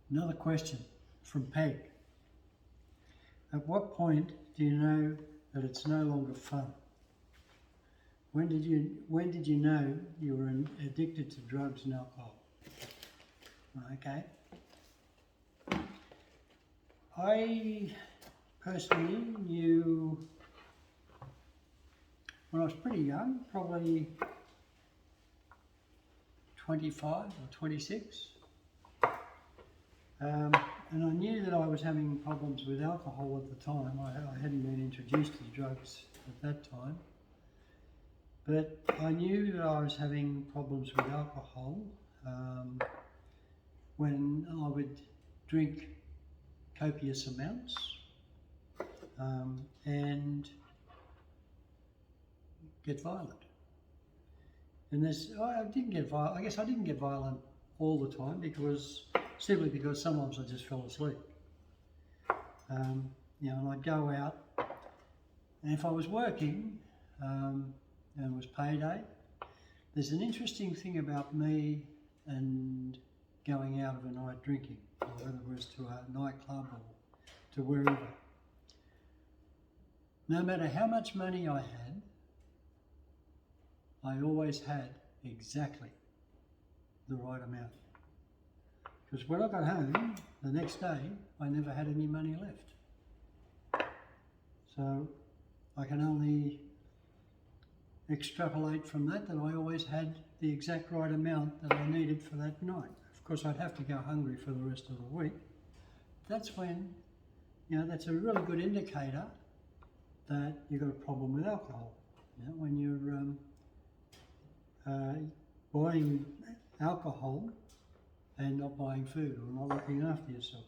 Another question from Peg. At what point do you know that it's no longer fun? When did you know you were addicted to drugs and alcohol? Okay. I personally knew when I was pretty young, probably 25 or 26. And I knew that I was having problems with alcohol at the time. I hadn't been introduced to drugs at that time. But I knew that I was having problems with alcohol when I would drink copious amounts and get violent. And I didn't get violent. I guess I didn't get violent all the time simply because sometimes I just fell asleep. And I'd go out, and if I was working and it was payday, there's an interesting thing about me and going out of a night drinking, or whether it was to a nightclub or to wherever. No matter how much money I had, I always had exactly the right amount. Because when I got home the next day, I never had any money left. So I can only extrapolate from that I always had the exact right amount that I needed for that night. Of course, I'd have to go hungry for the rest of the week. That's when, that's a really good indicator that you've got a problem with alcohol. When you're buying alcohol and not buying food or not looking after yourself.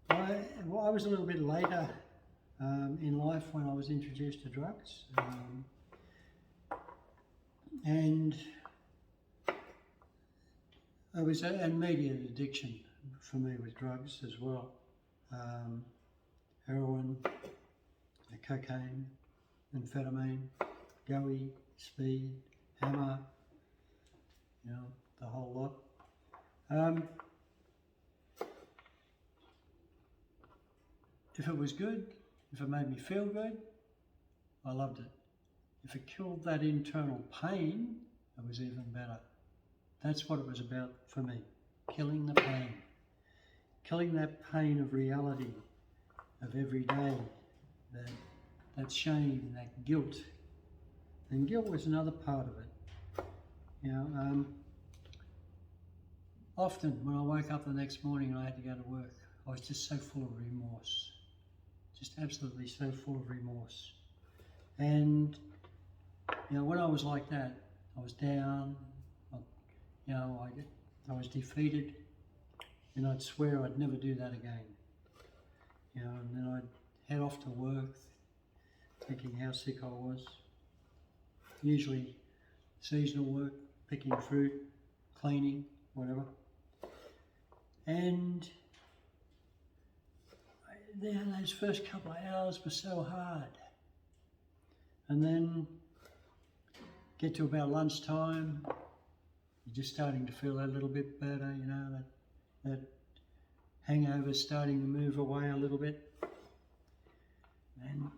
I was a little bit later in life when I was introduced to drugs, and it was an immediate addiction for me with drugs as well. Heroin, cocaine, amphetamine, gooey, speed, hammer, the whole lot. If it was good, if it made me feel good, I loved it. If it killed that internal pain, it was even better. That's what it was about for me, killing the pain. Killing that pain of reality, of every day, that shame, that guilt. And guilt was another part of it. Often when I woke up the next morning and I had to go to work, I was just so full of remorse. Just absolutely so full of remorse. And, when I was like that, I was down, I was defeated, and I'd swear I'd never do that again. And then I'd head off to work, thinking how sick I was. Usually seasonal work, picking fruit, cleaning, whatever. And those first couple of hours were so hard. And then get to about lunchtime, you're just starting to feel a little bit better, that hangover's starting to move away a little bit. And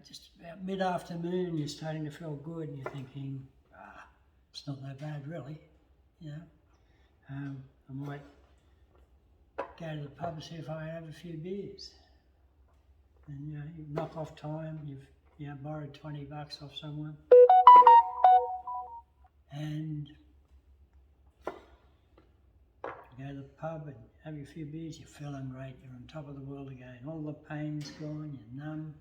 just about mid-afternoon, you're starting to feel good, and you're thinking, it's not that bad really, I might go to the pub and see if I have a few beers. And you knock off time, you've borrowed $20 off someone, and you go to the pub and have a few beers, you're feeling great, you're on top of the world again. All the pain's gone, you're numb,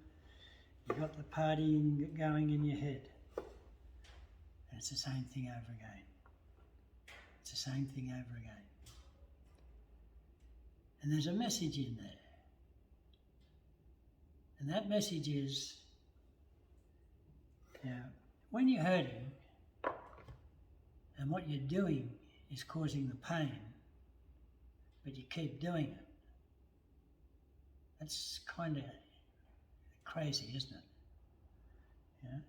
you've got the partying going in your head. And it's the same thing over again. It's the same thing over again. And there's a message in there. And that message is, when you're hurting and what you're doing is causing the pain, but you keep doing it, that's kind of crazy, isn't it?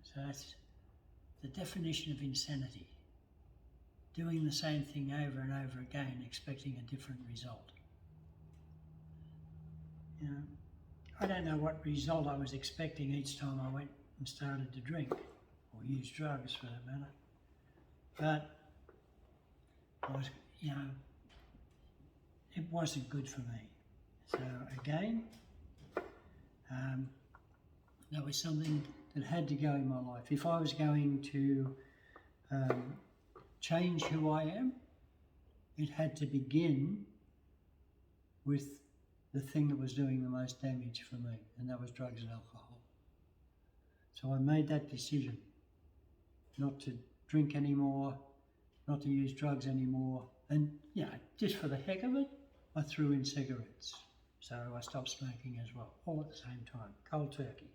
So that's the definition of insanity. doing the same thing over and over again, expecting a different result. You know, I don't know what result I was expecting each time I went and started to drink, or use drugs for that matter. But I was, you know, it wasn't good for me. So again, that was something that had to go in my life. If I was going to change who I am, it had to begin with the thing that was doing the most damage for me, and that was drugs and alcohol. So I made that decision not to drink anymore, not to use drugs anymore, and you know, just for the heck of it, I threw in cigarettes. So I stopped smoking as well, all at the same time, cold turkey.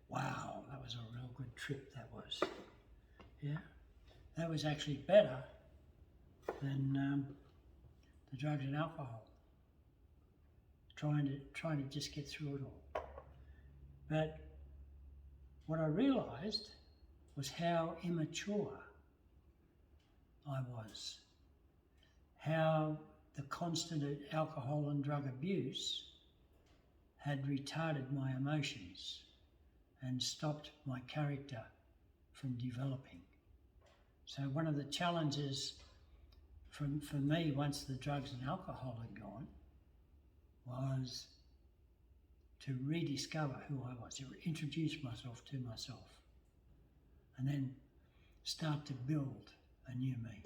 Wow, that was a real good trip, that was. Yeah, that was actually better than the drugs and alcohol. Trying to just get through it all. But what I realised was how immature I was. How the constant alcohol and drug abuse had retarded my emotions and stopped my character from developing. So one of the challenges for me once the drugs and alcohol had gone was to rediscover who I was, to introduce myself to myself, and then start to build a new me.